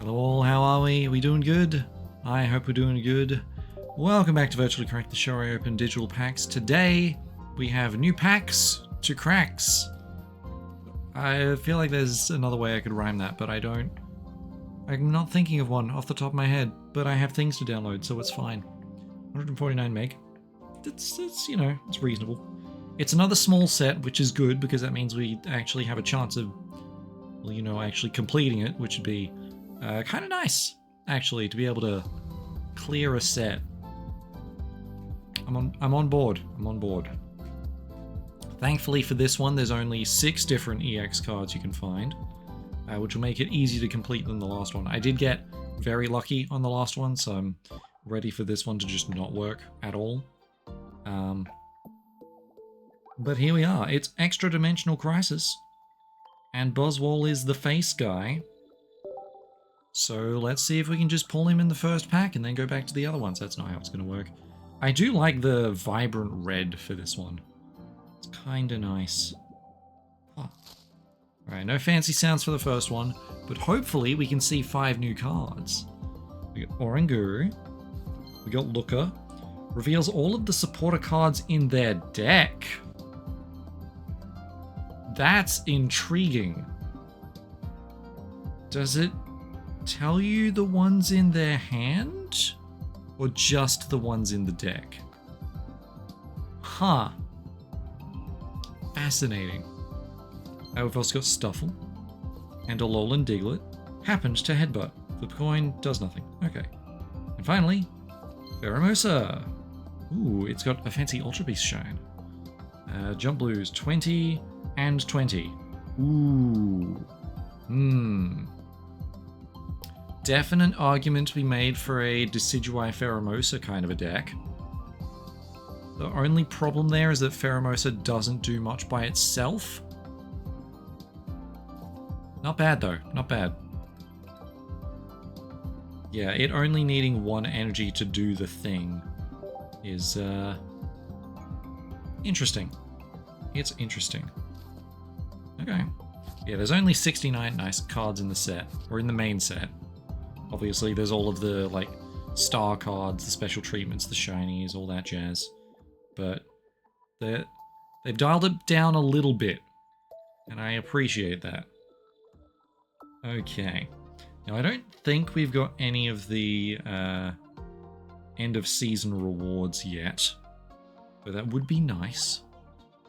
Hello all, how are we? Are we doing good? I hope we're doing good. Welcome back to Virtually Correct, the show where I open digital packs. Today, we have new packs to cracks. I feel like there's another way I could rhyme that, but I don't. I'm not thinking of one off the top of my head, but I have things to download, so it's fine. 149 meg. It's you know, it's reasonable. It's another small set, which is good, because that means we actually have a chance of, well, you know, actually completing it, which would be kind of nice, actually, to be able to clear a set. I'm on board. I'm on board. Thankfully for this one, there's only 6 different EX cards you can find, which will make it easier to complete than the last one. I did get very lucky on the last one, so I'm ready for this one to just not work at all. But here we are. It's Extradimensional Crisis, and Boswell is the face guy. So let's see if we can just pull him in the first pack and then go back to the other ones. That's not how it's going to work. I do like the vibrant red for this one. It's kind of nice. Huh. Alright, no fancy sounds for the first one, but hopefully we can see 5 new cards. We got Oranguru. We got Looker. Reveals all of the supporter cards in their deck. That's intriguing. Does it tell you the ones in their hand? Or just the ones in the deck? Huh. Fascinating. We've also got Stuffle. And a Alolan Diglett. Happened to headbutt. The coin does nothing. Okay. And finally, Pheromosa. Ooh, it's got a fancy Ultra Beast shine. Jump Blues, 20 and 20. Ooh. Definite argument to be made for a Decidueye Pheromosa kind of a deck. The only problem there is that Pheromosa doesn't do much by itself. Not bad though, not bad. Yeah, it only needing 1 energy to do the thing is interesting. It's interesting. Okay. Yeah, there's only 69 nice cards in the set, or in the main set. Obviously, there's all of the, like, star cards, the special treatments, the shinies, all that jazz. But they've dialed it down a little bit, and I appreciate that. Okay. Now, I don't think we've got any of the end-of-season rewards yet, but that would be nice.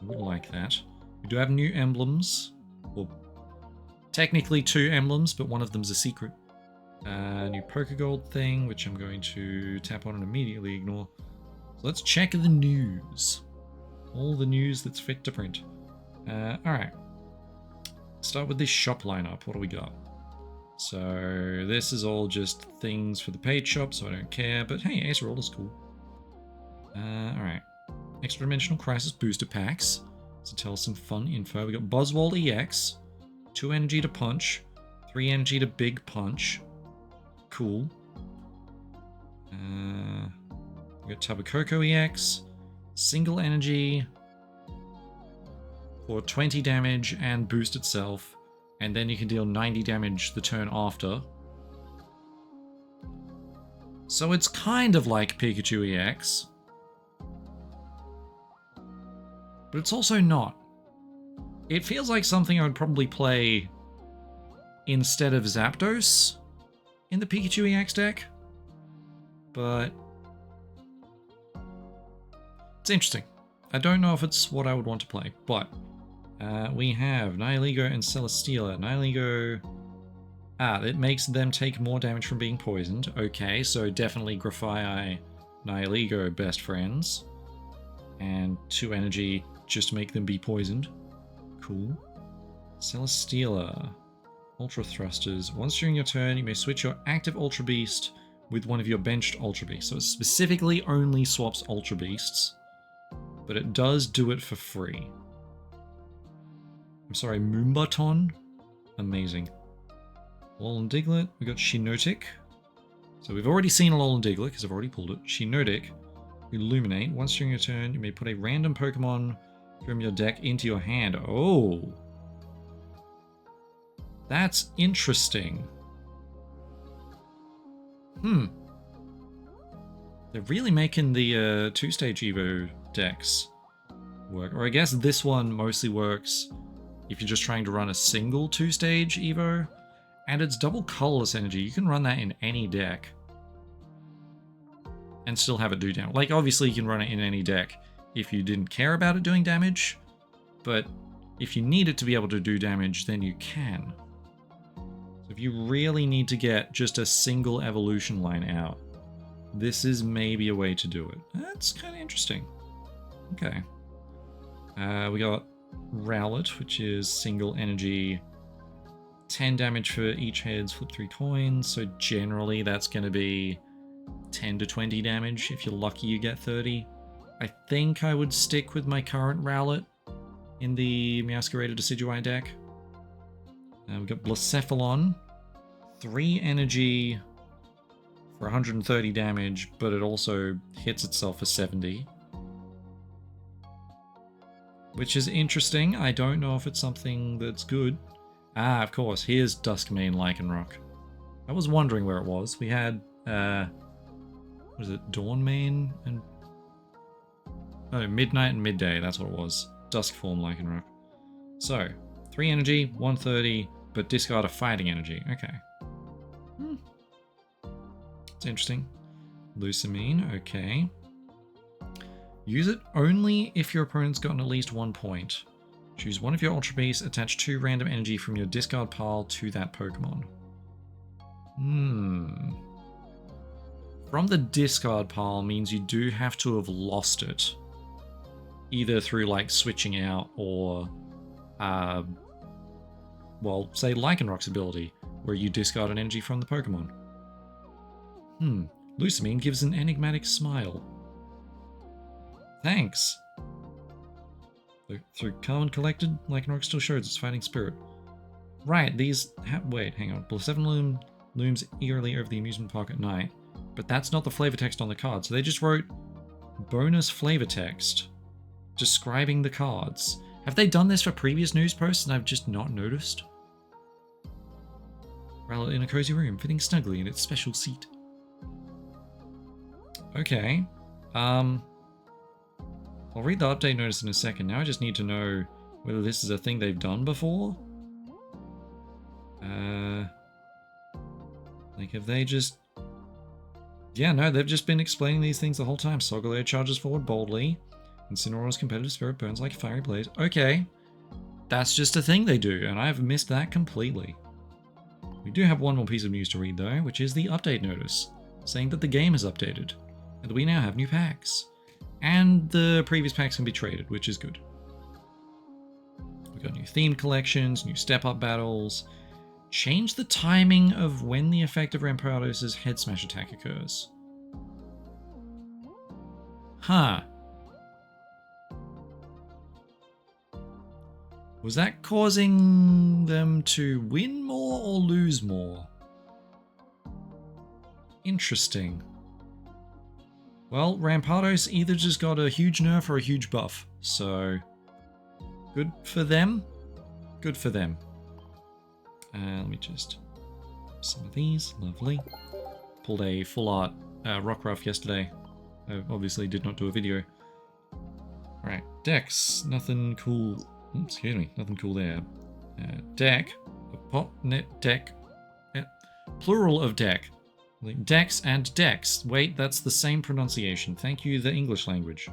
I would like that. We do have new emblems. Well, technically 2 emblems, but one of them's a secret. New Pokegold thing, which I'm going to tap on and immediately ignore. So let's check the news. All the news that's fit to print. Alright. Start with this shop lineup. What do we got? So this is all just things for the paid shop, so I don't care. But hey, Ace Roll is cool. Alright. Extradimensional Crisis booster packs. So tell us some fun info. We got Boswell EX. 2 energy to punch. 3 energy to big punch. Cool. We got Tabakoko EX. Single energy for 20 damage and boost itself. And then you can deal 90 damage the turn after. So it's kind of like Pikachu EX. But it's also not. It feels like something I would probably play instead of Zapdos in the Pikachu EX deck. But it's interesting. I don't know if it's what I would want to play, but we have Nihilego and Celesteela. Nihilego... it makes them take more damage from being poisoned. Okay, so definitely Grafai, Nihilego best friends. And 2 energy just to make them be poisoned. Cool. Celesteela. Ultra Thrusters. Once during your turn, you may switch your active Ultra Beast with one of your benched Ultra Beasts. So it specifically only swaps Ultra Beasts, but it does do it for free. I'm sorry, Moombaton? Amazing. Alolan Diglett. We got Shiinotic. So we've already seen Alolan Diglett because I've already pulled it. Shiinotic. Illuminate. Once during your turn, you may put a random Pokemon from your deck into your hand. Oh. That's interesting. Hmm. They're really making the 2-stage Evo decks work. Or I guess this one mostly works if you're just trying to run a single 2-stage Evo. And it's double colorless energy. You can run that in any deck. And still have it do damage. Like, obviously you can run it in any deck if you didn't care about it doing damage. But if you need it to be able to do damage, then you can. So if you really need to get just a single evolution line out, this is maybe a way to do it. That's kind of interesting. Okay. We got Rowlet, which is single energy, 10 damage for each heads, flip 3 coins. So generally that's going to be 10 to 20 damage. If you're lucky, you get 30. I think I would stick with my current Rowlet in the Meowscarada Decidueye deck. We've got Blacephalon, 3 energy for 130 damage, but it also hits itself for 70. Which is interesting. I don't know if it's something that's good. Ah, of course, here's Duskmane Lycanroc. I was wondering where it was. We had, what is it, Dawnmane and... Oh, Midnight and Midday, that's what it was. Dusk form Lycanroc. So, 3 energy, 130, but discard a fighting energy. Okay. It's interesting. Lucamine, okay. Use it only if your opponent's gotten at least 1 point. Choose one of your Ultra Beasts, attach 2 random energy from your discard pile to that Pokemon. From the discard pile means you do have to have lost it. Either through, like, switching out or, well, say Lycanroc's ability, where you discard an energy from the Pokemon. Lucamine gives an enigmatic smile. Thanks. Through Calm and Collected, Lycanroc still shows its fighting spirit. Right, these... wait, hang on. Blacephalon looms eerily over the amusement park at night, but that's not the flavor text on the card, so they just wrote bonus flavor text describing the cards. Have they done this for previous news posts and I've just not noticed? Rowlet in a cozy room, fitting snugly in its special seat. Okay. I'll read the update notice in a second. Now I just need to know whether this is a thing they've done before. Like, have they just... Yeah, no, they've just been explaining these things the whole time. Solgaleo charges forward boldly. Incineroar's competitive spirit burns like a fiery blaze. Okay. That's just a thing they do, and I've missed that completely. We do have one more piece of news to read, though, which is the update notice, saying that the game has updated, and that we now have new packs. And the previous packs can be traded, which is good. We've got new themed collections, new step-up battles. Change the timing of when the effect of Rampardos' head smash attack occurs. Huh. Was that causing them to win more or lose more? Interesting. Well, Rampardos either just got a huge nerf or a huge buff, so good for them. Good for them. Let me just... some of these. Lovely. Pulled a full art Rockruff yesterday. I obviously did not do a video. Alright, decks. Nothing cool. Excuse me, nothing cool there. Deck. Deck. Plural of deck. Decks and decks. Wait, that's the same pronunciation. Thank you, the English language.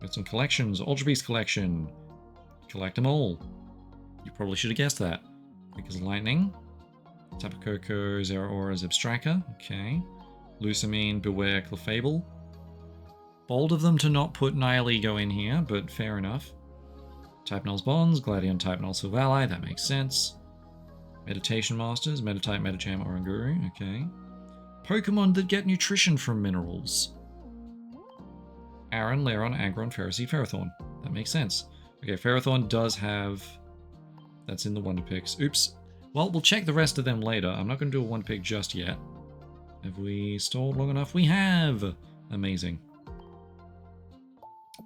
Got some collections. Ultra Beast collection. Collect them all. You probably should have guessed that. Quick as lightning. Tapu Koko, Zeraora, Zebstrika. Okay. Lucamine, Beware, Clefable. Bold of them to not put Nihilego in here, but fair enough. Type-Null's Bonds, Gladion, Type-Null, Silvally, that makes sense. Meditation Masters, Metatype, Metacham, Oranguru, okay. Pokemon that get nutrition from minerals. Aron, Lairon, Aggron, Ferroseed, Ferrothorn. That makes sense. Okay, Ferrothorn does have... that's in the Wonder Picks. Oops. Well, we'll check the rest of them later. I'm not going to do a Wonder Pick just yet. Have we stalled long enough? We have! Amazing.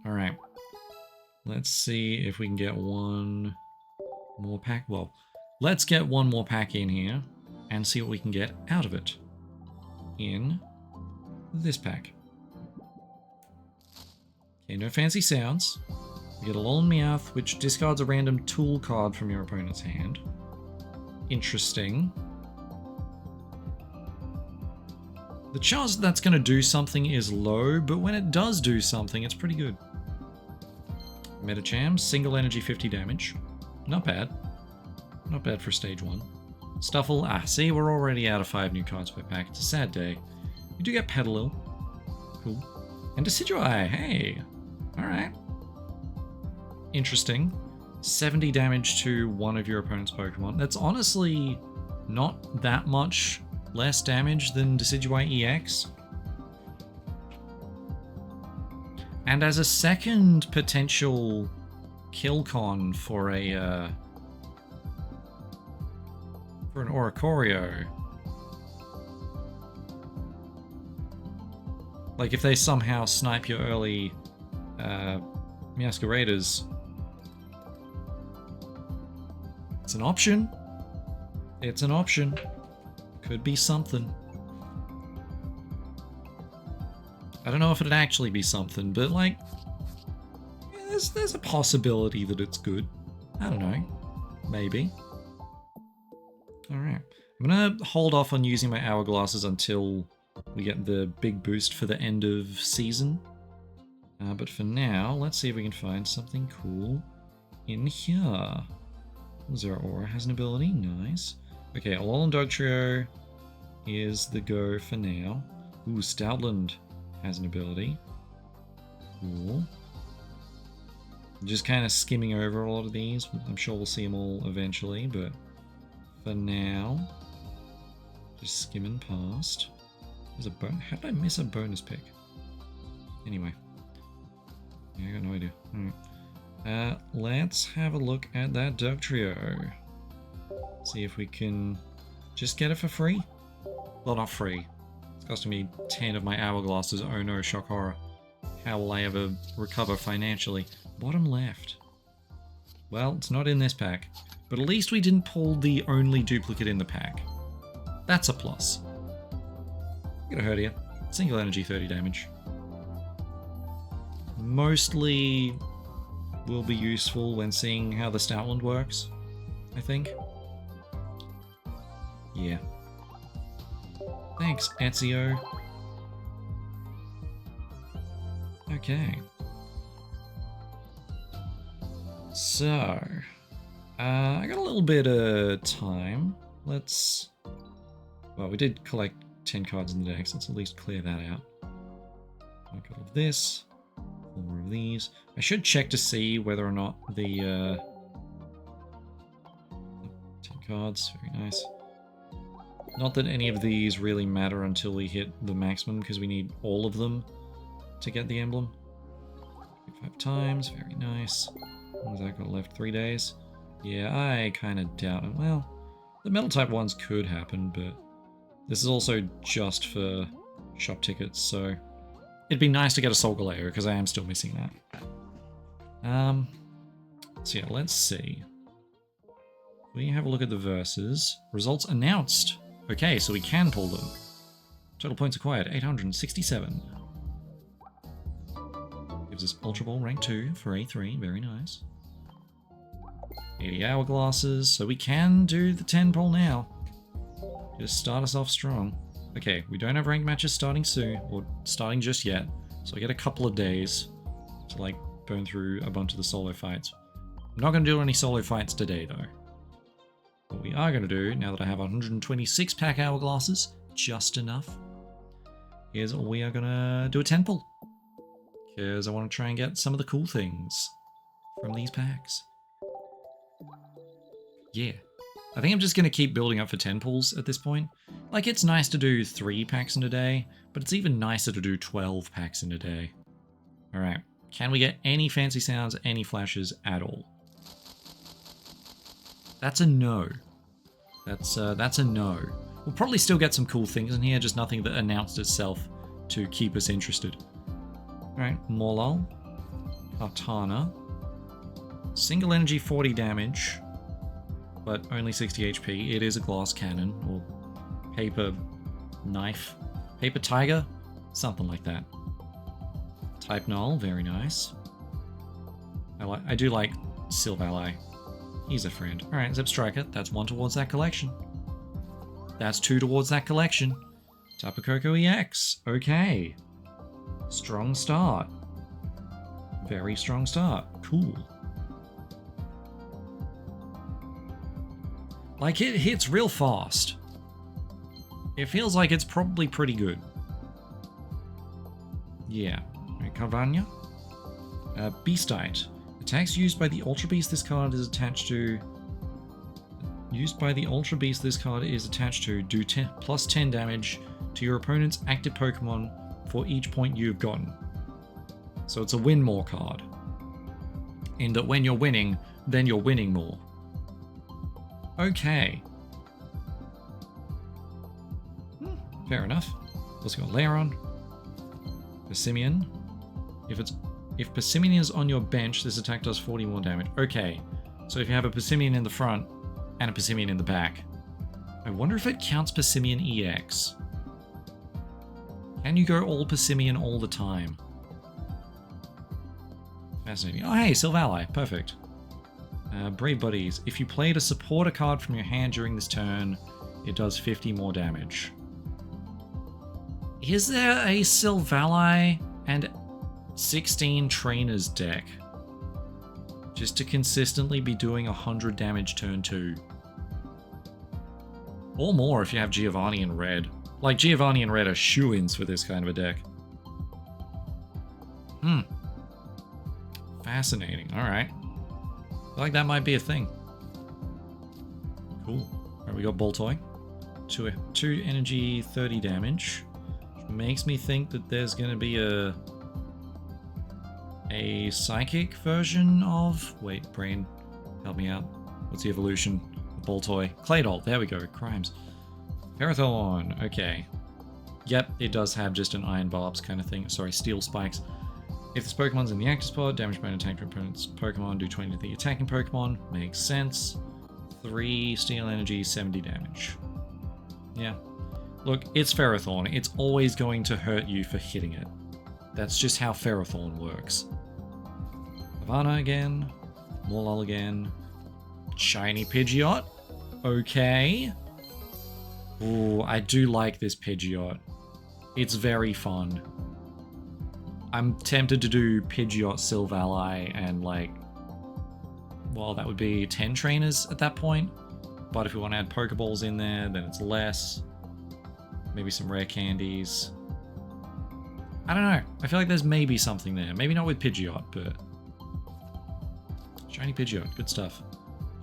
Alright. Let's see if we can get one more pack. Well, let's get one more pack in here and see what we can get out of it. in this pack. Okay, no fancy sounds. You get a Lull in Meowth, which discards a random tool card from your opponent's hand. Interesting. The chance that's going to do something is low, but when it does do something, it's pretty good. Metacham, single energy 50 damage. Not bad. Not bad for stage 1. Stuffle, see, we're already out of 5 new cards per pack. It's a sad day. We do get Petalil. Cool. And Decidueye, hey! Alright. Interesting. 70 damage to one of your opponent's Pokemon. That's honestly not that much less damage than Decidueye EX. And as a second potential kill con for an Oricorio, like if they somehow snipe your early Meowscaraders, it's an option. It's an option. Could be something. I don't know if it'd actually be something, but like, yeah, there's a possibility that it's good. I don't know. Maybe. Alright. I'm gonna hold off on using my hourglasses until we get the big boost for the end of season. But for now, let's see if we can find something cool in here. Zeraora has an ability. Nice. Okay, Alolan Dugtrio is the go for now. Ooh, Stoutland has an ability. Cool. Just kind of skimming over a lot of these. I'm sure we'll see them all eventually, but for now, just skimming past. There's a how did I miss a bonus pick? Anyway. Yeah, I got no idea. Alright. Let's have a look at that Dugtrio. See if we can just get it for free. Well, not free. It's costing me 10 of my hourglasses. Oh no, shock horror. How will I ever recover financially? Bottom left. Well, it's not in this pack. But at least we didn't pull the only duplicate in the pack. That's a plus. I'm gonna hurt you. Single energy 30 damage. Mostly will be useful when seeing how the Stoutland works, I think. Yeah. Thanks, Ezio. Okay. So, I got a little bit of time. Let's... Well, we did collect 10 cards in the deck, so let's at least clear that out. I got all of this. 4 more of these. I should check to see whether or not the 10 cards, very nice. Not that any of these really matter until we hit the maximum, because we need all of them to get the emblem. 5 times, very nice. What has that got left? 3 days? Yeah, I kind of doubt it. Well, the metal type ones could happen, but this is also just for shop tickets, so it'd be nice to get a Solgaleo, because I am still missing that. So yeah, let's see. We have a look at the verses. Results announced. Okay, so we can pull them. Total points acquired, 867. Gives us Ultra Ball rank 2 for A3, very nice. 80 hourglasses, so we can do the 10 pull now. Just start us off strong. Okay, we don't have ranked matches starting soon, or starting just yet, so I get a couple of days to like burn through a bunch of the solo fights. I'm not going to do any solo fights today though. What we are going to do, now that I have 126 pack hourglasses, just enough, is we are going to do a 10 pull. Because I want to try and get some of the cool things from these packs. Yeah. I think I'm just going to keep building up for 10 pulls at this point. Like, it's nice to do 3 packs in a day, but it's even nicer to do 12 packs in a day. Alright, can we get any fancy sounds, any flashes at all? That's a no. That's a no. We'll probably still get some cool things in here, just nothing that announced itself to keep us interested. Alright, Morlul, Kartana, single energy 40 damage, but only 60 HP. It is a glass cannon, or paper knife, Paper Tiger? Something like that. Type Null, very nice. I do like Silvally. He's a friend. Alright, Zip Striker, that's 1 towards that collection. That's 2 towards that collection. Tapu Koko EX. Okay. Strong start. Very strong start. Cool. Like, it hits real fast. It feels like it's probably pretty good. Yeah. Carvania. Beastite. Attacks used by the Ultra Beast this card is attached to... Used by the Ultra Beast this card is attached to do plus 10 damage to your opponent's active Pokemon for each point you've gotten. So it's a win more card. In that when you're winning, then you're winning more. Okay. Fair enough. Also got Lairon. Persimmon. If Persimmon is on your bench, this attack does 40 more damage. Okay. So if you have a Persimmon in the front and a Persimmon in the back. I wonder if it counts Persimmon EX. Can you go all Persimmon all the time? Fascinating. Oh hey, Silvally. Perfect. Brave Buddies. If you played a supporter card from your hand during this turn, it does 50 more damage. Is there a Silvally and 16 trainers deck? Just to consistently be doing 100 damage turn 2. Or more if you have Giovanni in red. Like, Giovanni and red are shoo-ins for this kind of a deck. Fascinating. Alright. I feel like that might be a thing. Cool. Alright, we got Boltoy. 2 energy, 30 damage. Which makes me think that there's going to be a psychic version of... Wait, brain, help me out. What's the evolution of Boltoy? Claydol, there we go. Crimes. Parathorn, okay. Yep, it does have just an Iron Barbs kind of thing. Sorry, Steel Spikes. If this Pokemon's in the active spot, damage by an attack to opponent's Pokemon, do 20 to the attacking Pokemon. Makes sense. 3 Steel Energy, 70 damage. Yeah. Look, it's Ferrothorn. It's always going to hurt you for hitting it. That's just how Ferrothorn works. Havana again. Morlul again. Shiny Pidgeot. Okay. Ooh, I do like this Pidgeot. It's very fun. I'm tempted to do Pidgeot, Silvally, and like... Well, that would be 10 trainers at that point. But if we want to add Pokeballs in there, then it's less. Maybe some rare candies. I don't know. I feel like there's maybe something there. Maybe not with Pidgeot, but... Shiny Pidgeot. Good stuff.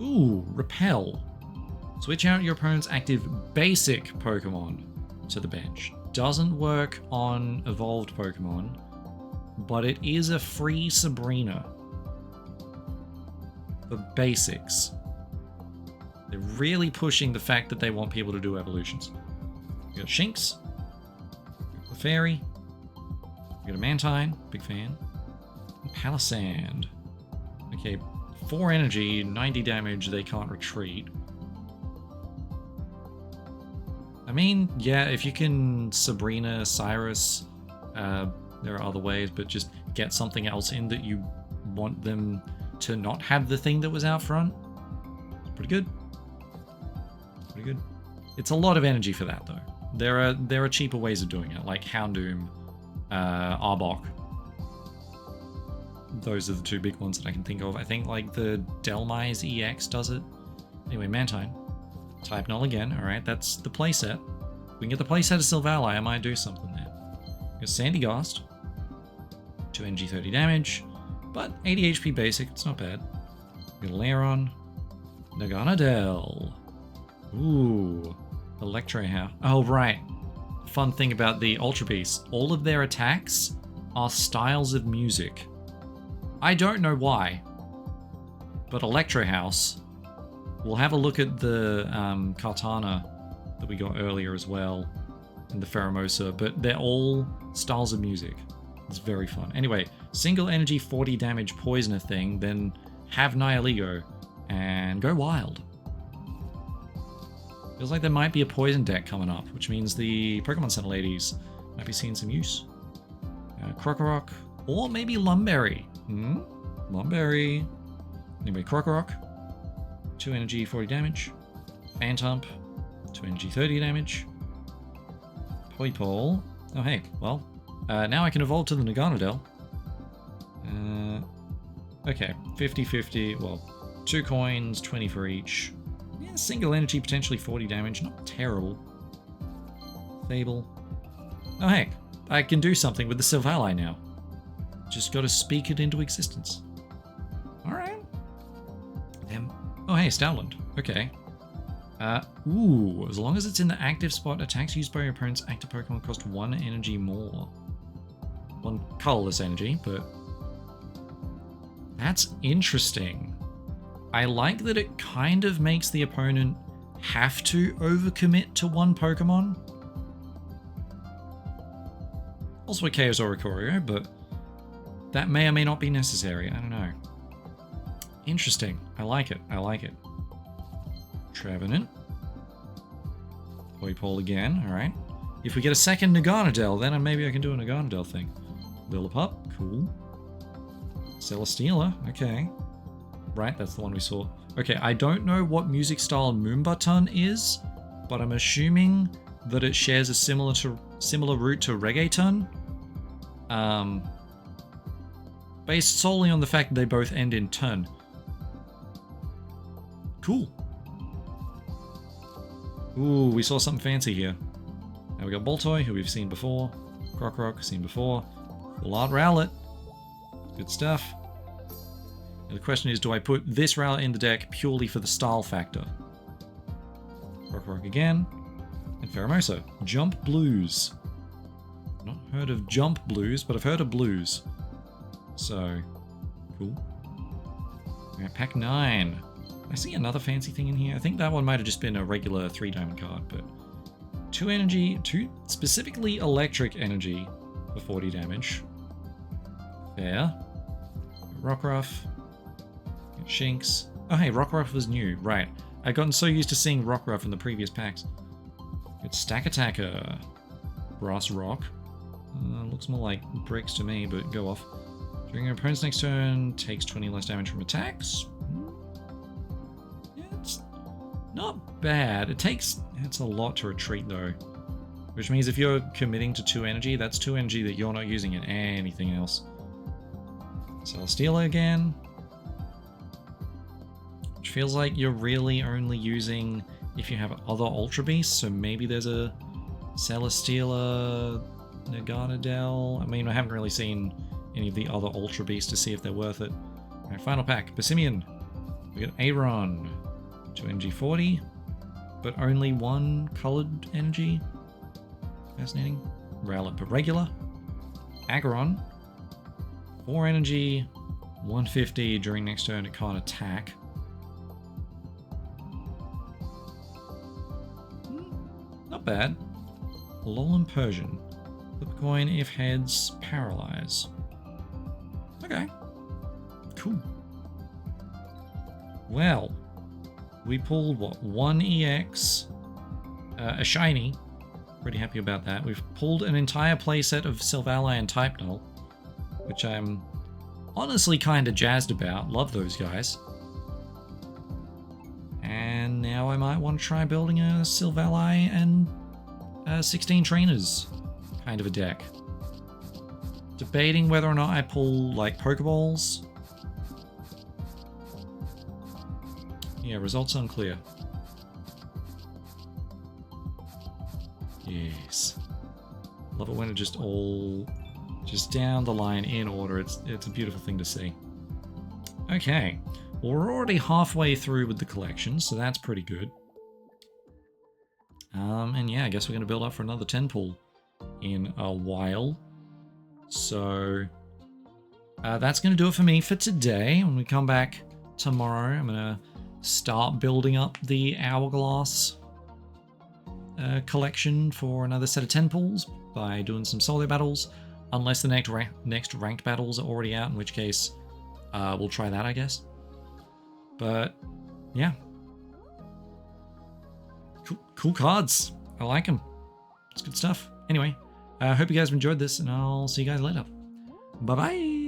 Ooh, Repel. Switch out your opponent's active basic Pokemon to the bench. Doesn't work on evolved Pokemon, but it is a free Sabrina. The basics. They're really pushing the fact that they want people to do evolutions. We got Shinx. We got Clefairy. We got a Mantine, big fan. And Palisand. Okay, 4 energy, 90 damage, they can't retreat. I mean, yeah, if you can Sabrina, Cyrus, there are other ways, but just get something else in that you want them to not have the thing that was out front. It's pretty good. Pretty good. It's a lot of energy for that, though. There are cheaper ways of doing it, like Houndoom, Arbok. Those are the 2 big ones that I can think of. I think like the Delmise EX does it. Anyway, Mantine. Type Null again. Alright, that's the playset. If we can get the playset of Silvally, I might do something there. We got Sandygast. 2 energy, 30 damage. But 80 HP basic, it's not bad. We got Lairon. Naganadel. Ooh. Electrohouse. Oh, right. Fun thing about the Ultra Beasts. All of their attacks are styles of music. I don't know why. But Electrohouse... We'll have a look at the Kartana that we got earlier as well, and the Pheromosa, but they're all styles of music. It's very fun. Anyway, single energy 40 damage poisoner thing, then have Nihilego and go wild. Feels like there might be a poison deck coming up, which means the Pokemon Center ladies might be seeing some use. Krokorok, or maybe Lumberry. Lumberry. Anyway, Krokorok. 2 energy, 40 damage. Phantump, 2 energy, 30 damage. Poipole. Oh hey, well, now I can evolve to the Naganadel. Okay, 50-50, well, 2 coins, 20 for each. Yeah, single energy, potentially 40 damage, not terrible. Fable. Oh heck, I can do something with the Silvally now. Just gotta speak it into existence. Alright. Oh hey, Stoutland. Okay. Ooh, as long as it's in the active spot, attacks used by your opponent's active Pokemon cost 1 energy more. 1 colorless energy, but... That's interesting. I like that it kind of makes the opponent have to overcommit to 1 Pokemon. Also a Chaos Oricorio, but that may or may not be necessary. I don't know. Interesting. I like it. I like it. Trevenant. Poipole again. Alright. If we get a second Naganadel, then maybe I can do a Naganadel thing. Lillipup. Cool. Celesteela. Okay. Right, that's the one we saw. Okay, I don't know what music style Moombatun is, but I'm assuming that it shares a similar root to Reggaeton. Based solely on the fact that they both end in tun. Cool. Ooh, we saw something fancy here. Now we got Boltoy, who we've seen before. Krokorok, seen before. Full Art Rowlet. Good stuff. Now the question is, do I put this Rowlet in the deck purely for the style factor? Krokorok again. And Pheromosa. Jump Blues. Not heard of Jump Blues, but I've heard of Blues. So, cool. We're at pack 9. I see another fancy thing in here. I think that one might have just been a regular 3-diamond card, but 2 energy, 2 specifically electric energy for 40 damage. Fair. Rockruff. Shinx. Oh hey, Rockruff was new. Right. I've gotten so used to seeing Rockruff in the previous packs. Good Stack Attacker. Brass Rock. Looks more like bricks to me, but go off. During your opponent's next turn, takes 20 less damage from attacks. Yeah, it's not bad. It's a lot to retreat though. Which means if you're committing to 2 energy, that's 2 energy that you're not using in anything else. Celesteela again. Which feels like you're really only using if you have other Ultra Beasts, so maybe there's a Celesteela, Naganadel. I mean, I haven't really seen any of the other Ultra Beasts to see if they're worth it. Alright, final pack. Passimian. We got Aron. 2 energy 40, but only 1 colored energy. Fascinating. Rowlet but regular. Aggron. 4 energy, 150 during next turn it can't attack. Not bad. Alolan Persian. Flip a coin if heads, paralyze. Okay. Cool. Well, we pulled what? 1 EX, a shiny. Pretty happy about that. We've pulled an entire playset of Silvally and Type Null, which I'm honestly kind of jazzed about. Love those guys. And now I might want to try building a Silvally and 16 trainers kind of a deck. Debating whether or not I pull like Pokeballs. Yeah, results unclear. Yes. Love it when it just all down the line in order. It's a beautiful thing to see. Okay. Well, we're already halfway through with the collection, so that's pretty good. And yeah, I guess we're going to build up for another 10 pull in a while. So that's going to do it for me for today. When we come back tomorrow, I'm going to start building up the Hourglass collection for another set of 10 pulls by doing some solo battles. Unless the next ranked battles are already out, in which case we'll try that, I guess. But yeah. Cool cards. I like them. It's good stuff. Anyway, I hope you guys have enjoyed this, and I'll see you guys later. Bye-bye.